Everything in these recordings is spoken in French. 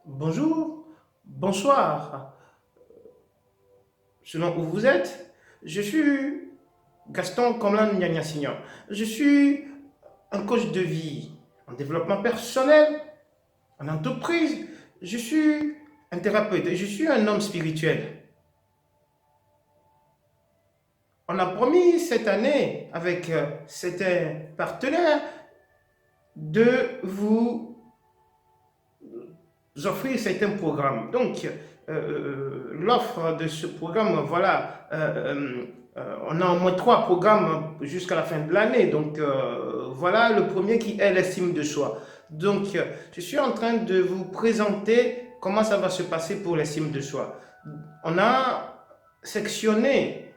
Bonjour, bonsoir, selon où vous êtes. Je suis Gaston Komlan Nyanya-Signon. Je suis un coach de vie en développement personnel, en entreprise. Je suis un thérapeute et je suis un homme spirituel. On a promis cette année avec certains partenaires de vous offrir certains programmes. Donc, l'offre de ce programme, voilà, on a au moins 3 programmes jusqu'à la fin de l'année. Donc, voilà le premier qui est l'estime de soi. Donc, je suis en train de vous présenter comment ça va se passer pour l'estime de soi. On a sectionné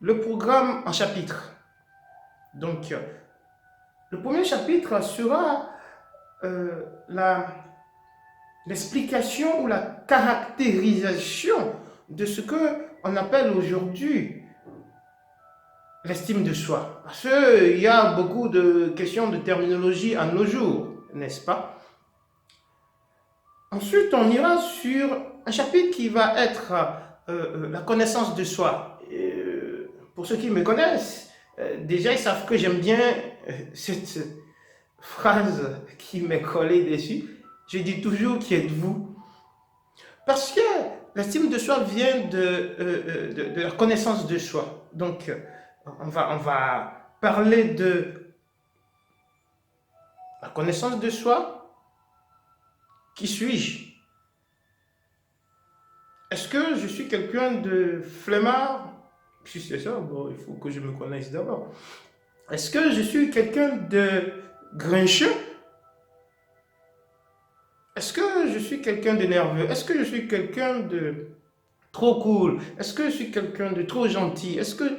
le programme en chapitres. Donc, le premier chapitre sera l'explication ou la caractérisation de ce que on appelle aujourd'hui l'estime de soi. Parce qu'il y a beaucoup de questions de terminologie à nos jours, n'est-ce pas? Ensuite, on ira sur un chapitre qui va être la connaissance de soi. Pour ceux qui me connaissent, déjà ils savent que j'aime bien cette phrase qui m'est collée dessus. Je dis toujours qui êtes-vous? Parce que l'estime de soi vient de la connaissance de soi. Donc, on va parler de la connaissance de soi. Qui suis-je? Est-ce que je suis quelqu'un de flemmard? Si c'est ça, bon, il faut que je me connaisse d'abord. Est-ce que je suis quelqu'un de grincheux? Est-ce que je suis quelqu'un de nerveux? Est-ce que je suis quelqu'un de trop cool? Est-ce que je suis quelqu'un de trop gentil? Est-ce que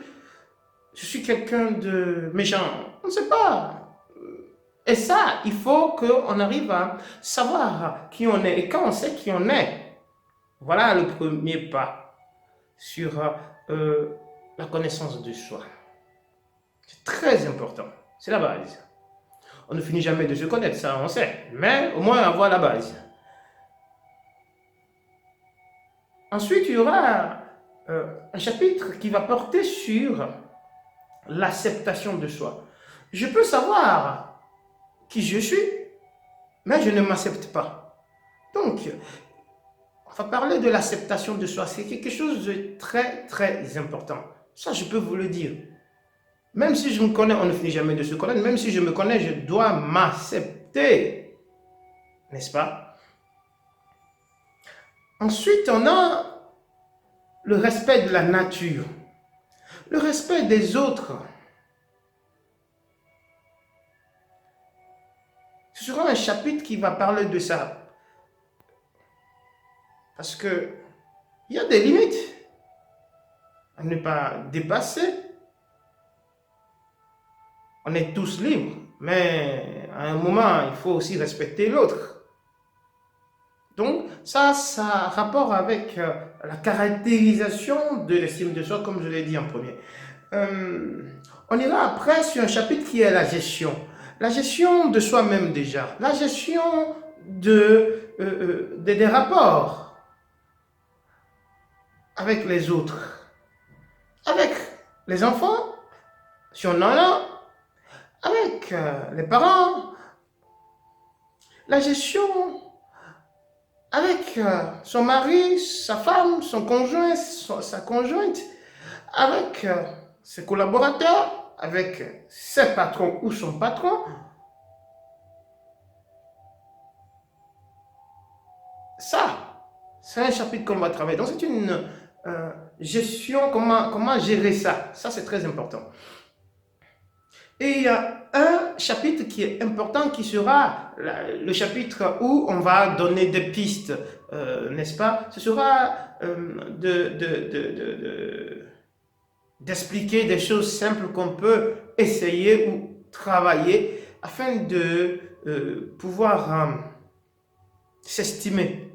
je suis quelqu'un de méchant? On ne sait pas. Et ça, il faut qu'on arrive à savoir qui on est. Et quand on sait qui on est, voilà le premier pas sur la connaissance de soi. C'est très important. C'est la base. On ne finit jamais de se connaître, ça on sait. Mais au moins avoir la base. Ensuite, il y aura un chapitre qui va porter sur l'acceptation de soi. Je peux savoir qui je suis, mais je ne m'accepte pas. Donc, on va parler de l'acceptation de soi. C'est quelque chose de très, très important. Ça, je peux vous le dire. Même si je me connais, on ne finit jamais de se connaître. Même si je me connais, je dois m'accepter. N'est-ce pas? Ensuite, on a le respect de la nature. Le respect des autres. Ce sera un chapitre qui va parler de ça. Parce que il y a des limites à ne pas dépasser. On est tous libres, mais à un moment, il faut aussi respecter l'autre. Donc, ça a rapport avec la caractérisation de l'estime de soi, comme je l'ai dit en premier. On ira après sur un chapitre qui est la gestion. La gestion de soi-même déjà. La gestion des rapports avec les autres. Avec les enfants, si on en a, avec les parents, la gestion avec son mari, sa femme, son conjoint, sa conjointe, avec ses collaborateurs, avec ses patrons ou son patron. Ça, c'est un chapitre qu'on va travailler. Donc, c'est une gestion, comment gérer ça. Ça, c'est très important. Et il y a un chapitre qui est important qui sera le chapitre où on va donner des pistes, n'est-ce pas? Ce sera d'expliquer des choses simples qu'on peut essayer ou travailler afin de pouvoir s'estimer.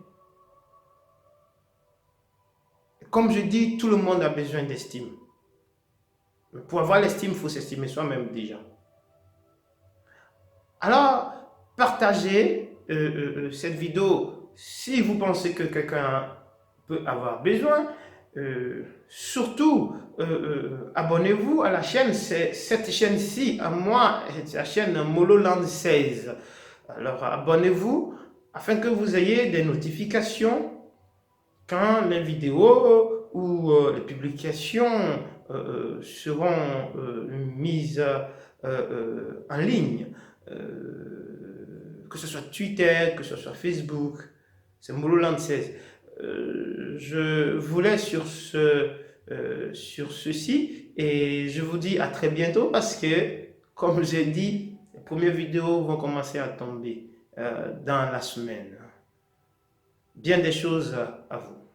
Comme je dis, tout le monde a besoin d'estime. Mais pour avoir l'estime, il faut s'estimer soi-même déjà. Alors, partagez cette vidéo si vous pensez que quelqu'un peut avoir besoin. Surtout, abonnez-vous à la chaîne. Cette chaîne-ci, à moi, c'est la chaîne Mololand 16. Alors, abonnez-vous afin que vous ayez des notifications quand les vidéos ou les publications seront mises en ligne. Que ce soit Twitter, que ce soit Facebook, c'est Mololand 16. Je vous laisse sur ceci et je vous dis à très bientôt parce que, comme j'ai dit, les premières vidéos vont commencer à tomber dans la semaine. Bien des choses à vous.